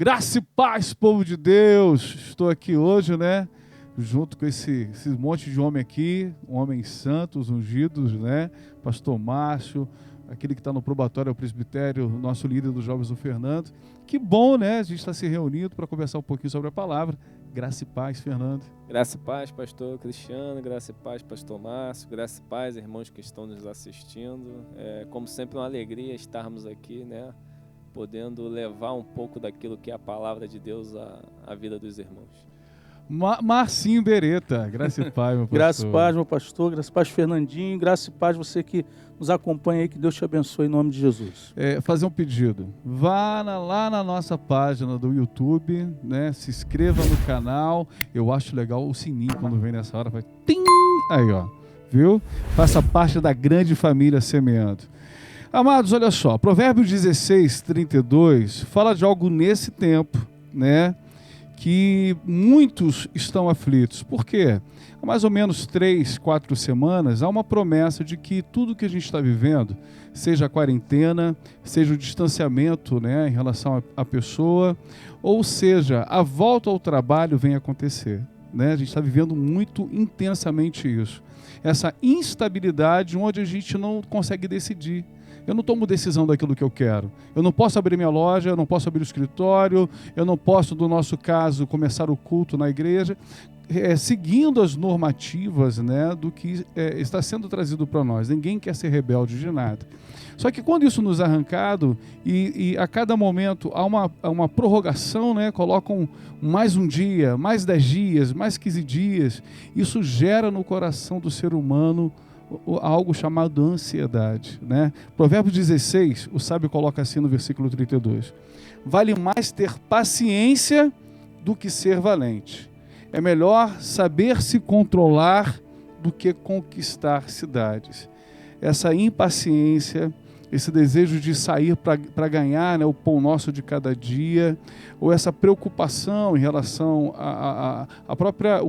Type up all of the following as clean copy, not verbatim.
Graça e paz, povo de Deus. Estou aqui hoje, né? Junto com esse monte de homem aqui, homens santos, ungidos, né? Pastor Márcio, aquele que está no probatório, é o presbitério, nosso líder dos jovens, o Fernando. Que bom, né? A gente está se reunindo para conversar um pouquinho sobre a palavra. Graça e paz, Fernando. Graça e paz, pastor Cristiano, graça e paz, pastor Márcio, graça e paz, irmãos que estão nos assistindo. Como sempre, uma alegria estarmos aqui, né? Podendo levar um pouco daquilo que é a palavra de Deus à vida dos irmãos. Marcinho Beretta, graça e paz, meu pastor. Graça e paz, meu pastor, graça e paz, Fernandinho, graça e paz, você que nos acompanha aí, que Deus te abençoe em nome de Jesus. Fazer um pedido, vá lá na nossa página do YouTube, né? Se inscreva no canal, eu acho legal o sininho quando vem nessa hora, vai tim, aí ó, viu? Faça parte da grande família Semeando. Amados, olha só, Provérbios 16, 32, fala de algo nesse tempo, né, que muitos estão aflitos. Por quê? Há mais ou menos 3, 4 semanas, há uma promessa de que tudo que a gente está vivendo, seja a quarentena, seja o distanciamento, né, em relação à pessoa, ou seja, a volta ao trabalho vem acontecer. Né? A gente está vivendo muito intensamente isso. Essa instabilidade onde a gente não consegue decidir. Eu não tomo decisão daquilo que eu quero. Eu não posso abrir minha loja, eu não posso abrir o escritório, eu não posso, no nosso caso, começar o culto na igreja, seguindo as normativas, né, do que está sendo trazido para nós. Ninguém quer ser rebelde de nada. Só que quando isso nos é arrancado, e a cada momento há uma prorrogação, né, colocam mais um dia, mais 10 dias, mais 15 dias, isso gera no coração do ser humano algo chamado ansiedade, né? Provérbios 16, o sábio coloca assim no versículo 32: vale mais ter paciência do que ser valente. É melhor saber se controlar do que conquistar cidades. Essa impaciência, esse desejo de sair para ganhar, né, o pão nosso de cada dia, ou essa preocupação em relação ao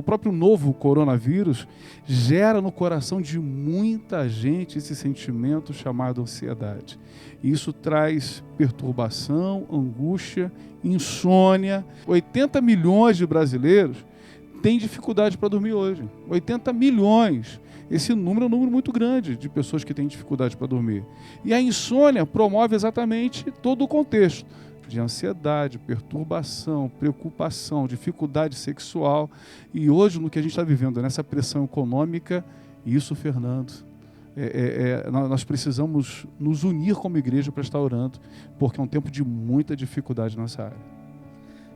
próprio novo coronavírus, gera no coração de muita gente esse sentimento chamado ansiedade. E isso traz perturbação, angústia, insônia. 80 milhões de brasileiros têm dificuldade para dormir hoje. 80 milhões. Esse número é um número muito grande de pessoas que têm dificuldade para dormir. E a insônia promove exatamente todo o contexto de ansiedade, perturbação, preocupação, dificuldade sexual. E hoje, no que a gente está vivendo, nessa pressão econômica, isso, Fernando, nós precisamos nos unir como igreja para estar orando, porque é um tempo de muita dificuldade nessa área.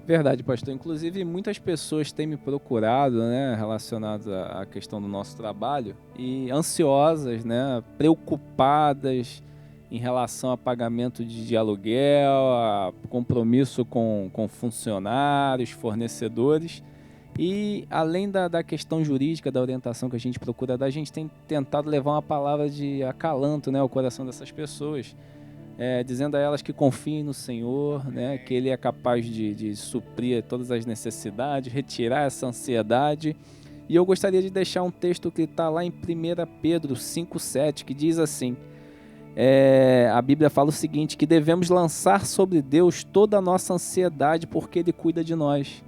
Verdade, pastor. Inclusive, muitas pessoas têm me procurado, né, relacionadas à questão do nosso trabalho, e ansiosas, né, preocupadas em relação a pagamento de aluguel, a compromisso com funcionários, fornecedores. E além da questão jurídica, da orientação que a gente procura dar, a gente tem tentado levar uma palavra de acalanto, né, ao coração dessas pessoas. Dizendo a elas que confiem no Senhor, né, que Ele é capaz de suprir todas as necessidades, retirar essa ansiedade. E eu gostaria de deixar um texto que está lá em 1 Pedro 5,7, que diz assim, a Bíblia fala o seguinte, que devemos lançar sobre Deus toda a nossa ansiedade, porque Ele cuida de nós.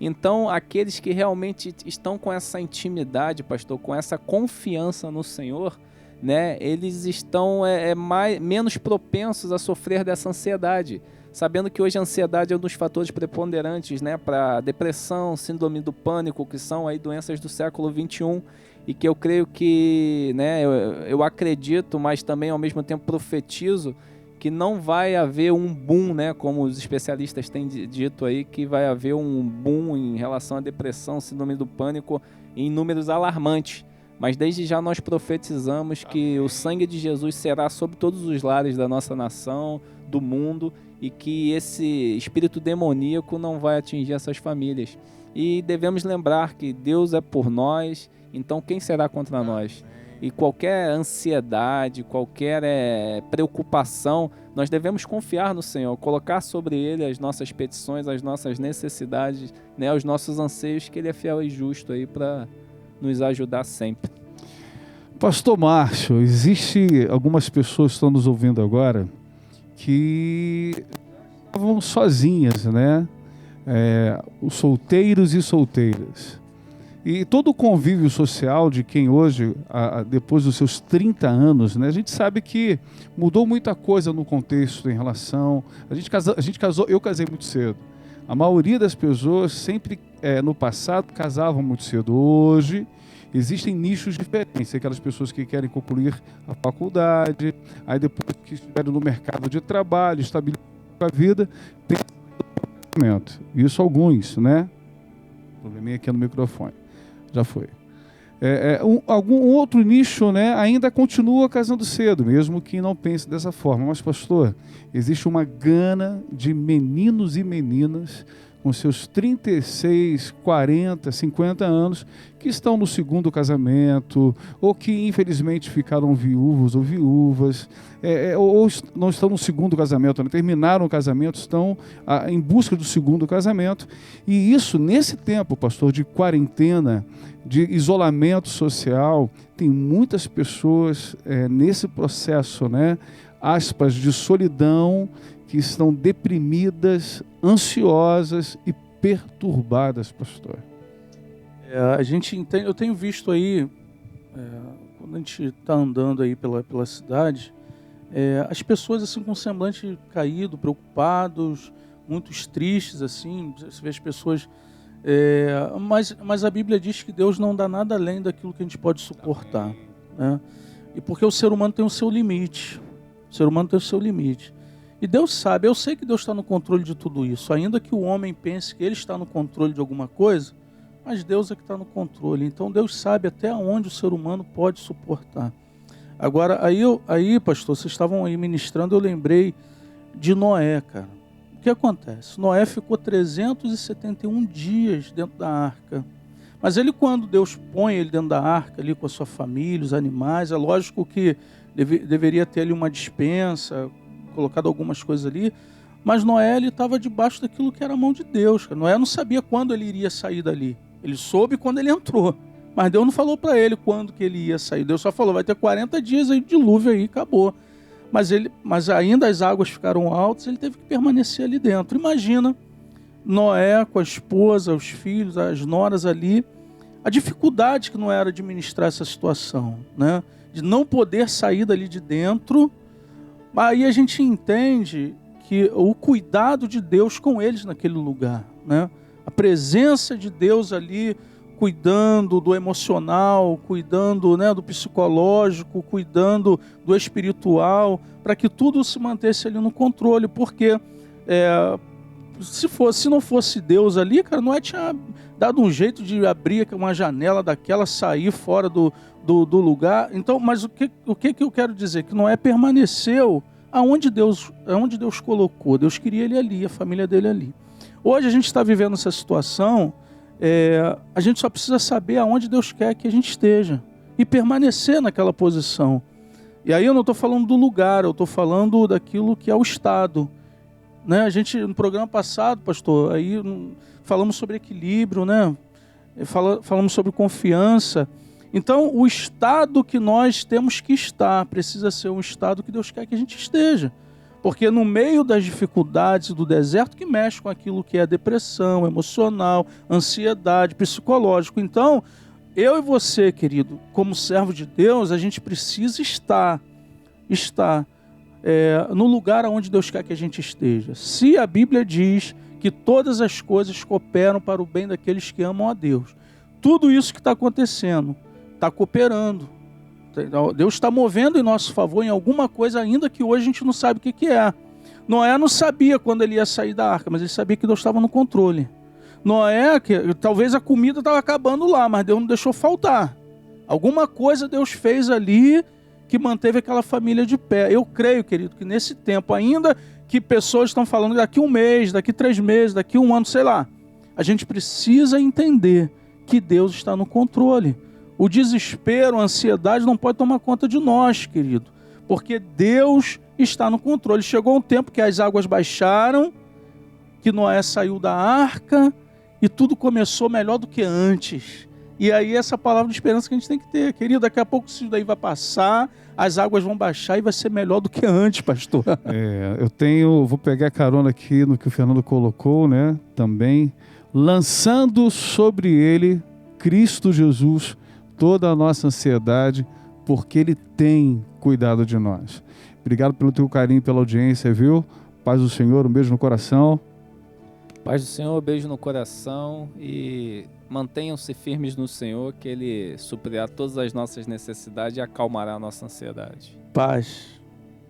Então, aqueles que realmente estão com essa intimidade, pastor, com essa confiança no Senhor, né, eles estão menos propensos a sofrer dessa ansiedade, sabendo que hoje a ansiedade é um dos fatores preponderantes, né, para depressão, síndrome do pânico, que são aí doenças do século XXI, e que eu creio que, né, eu acredito, mas também ao mesmo tempo profetizo, que não vai haver um boom, né, como os especialistas têm dito aí, que vai haver um boom em relação à depressão, síndrome do pânico, em números alarmantes. Mas desde já nós profetizamos que o sangue de Jesus será sobre todos os lares da nossa nação, do mundo, e que esse espírito demoníaco não vai atingir essas famílias. E devemos lembrar que Deus é por nós, então quem será contra nós? E qualquer ansiedade, qualquer preocupação, nós devemos confiar no Senhor, colocar sobre Ele as nossas petições, as nossas necessidades, né, os nossos anseios, que Ele é fiel e justo aí para nos ajudar sempre. Pastor Márcio, existe algumas pessoas que estão nos ouvindo agora que estavam sozinhas, né? Os solteiros e solteiras. E todo o convívio social de quem hoje, depois dos seus 30 anos, né, a gente sabe que mudou muita coisa no contexto em relação... eu casei muito cedo. A maioria das pessoas sempre, no passado, casavam muito cedo. Hoje, existem nichos diferentes. Aquelas pessoas que querem concluir a faculdade, aí depois que estiverem no mercado de trabalho, estabilizar a vida, tem casamento. Isso alguns, né? Probleminha aqui no microfone. Já foi. Algum outro nicho, né, ainda continua casando cedo, mesmo que não pense dessa forma. Mas, pastor, existe uma gana de meninos e meninas com seus 36, 40, 50 anos que estão no segundo casamento ou que, infelizmente, ficaram viúvos ou viúvas, ou não estão no segundo casamento, né, terminaram o casamento, estão em busca do segundo casamento. E isso, nesse tempo, pastor, de quarentena, de isolamento social, tem muitas pessoas nesse processo, né, aspas, de solidão, que estão deprimidas, ansiosas e perturbadas, pastor. Eu tenho visto aí, quando a gente está andando aí pela cidade, as pessoas assim com o semblante caído, preocupados, muito tristes, assim, você vê as pessoas... mas a Bíblia diz que Deus não dá nada além daquilo que a gente pode suportar, né? E porque o ser humano tem o seu limite. O ser humano tem o seu limite. E Deus sabe, eu sei que Deus está no controle de tudo isso. Ainda que o homem pense que ele está no controle de alguma coisa, mas Deus é que está no controle. Então Deus sabe até onde o ser humano pode suportar. Agora, aí pastor, vocês estavam aí ministrando, eu lembrei de Noé, cara. O que acontece? Noé ficou 371 dias dentro da arca. Mas ele, quando Deus põe ele dentro da arca, ali com a sua família, os animais, é lógico que deveria ter ali uma despensa, colocado algumas coisas ali, mas Noé estava debaixo daquilo que era a mão de Deus. Noé não sabia quando ele iria sair dali. Ele soube quando ele entrou, mas Deus não falou para ele quando que ele ia sair. Deus só falou, vai ter 40 dias aí de dilúvio aí, acabou. Mas ainda as águas ficaram altas, ele teve que permanecer ali dentro. Imagina Noé com a esposa, os filhos, as noras ali, a dificuldade que não era administrar essa situação, né? De não poder sair dali de dentro. Aí a gente entende que o cuidado de Deus com eles naquele lugar, né? A presença de Deus ali, cuidando do emocional, cuidando, né, do psicológico, cuidando do espiritual, para que tudo se mantesse ali no controle, porque se não fosse Deus ali, cara, Noé tinha dado um jeito de abrir uma janela daquela, sair fora do lugar. Então, mas o que eu quero dizer? Que Noé permaneceu aonde Deus colocou. Deus queria ele ali, a família dele ali. Hoje a gente está vivendo essa situação, a gente só precisa saber aonde Deus quer que a gente esteja e permanecer naquela posição. E aí eu não estou falando do lugar, eu estou falando daquilo que é o estado, né? A gente, no programa passado, pastor, aí falamos sobre equilíbrio, né? Falamos sobre confiança. Então, o estado que nós temos que estar precisa ser um estado que Deus quer que a gente esteja. Porque no meio das dificuldades do deserto que mexe com aquilo que é depressão, emocional, ansiedade, psicológico. Então, eu e você, querido, como servo de Deus, a gente precisa estar no lugar onde Deus quer que a gente esteja. Se a Bíblia diz que todas as coisas cooperam para o bem daqueles que amam a Deus, tudo isso que está acontecendo está cooperando. Deus está movendo em nosso favor em alguma coisa ainda que hoje a gente não sabe o que é. Noé não sabia quando ele ia sair da arca, mas ele sabia que Deus estava no controle. Noé, talvez a comida estava acabando lá, mas Deus não deixou faltar. Alguma coisa Deus fez ali que manteve aquela família de pé. Eu creio, querido, que nesse tempo, ainda que pessoas estão falando daqui 1 mês, daqui 3 meses, daqui 1 ano, sei lá, a gente precisa entender que Deus está no controle. O desespero, a ansiedade não pode tomar conta de nós, querido, porque Deus está no controle. Chegou um tempo que as águas baixaram, que Noé saiu da arca e tudo começou melhor do que antes. E aí essa palavra de esperança que a gente tem que ter. Querido, daqui a pouco isso daí vai passar, as águas vão baixar e vai ser melhor do que antes, pastor. Vou pegar carona aqui no que o Fernando colocou, né? Também, lançando sobre ele, Cristo Jesus, toda a nossa ansiedade, porque ele tem cuidado de nós. Obrigado pelo teu carinho, pela audiência, viu? Paz do Senhor, um beijo no coração. Paz do Senhor, beijo no coração e mantenham-se firmes no Senhor, que Ele suprirá todas as nossas necessidades e acalmará a nossa ansiedade. Paz.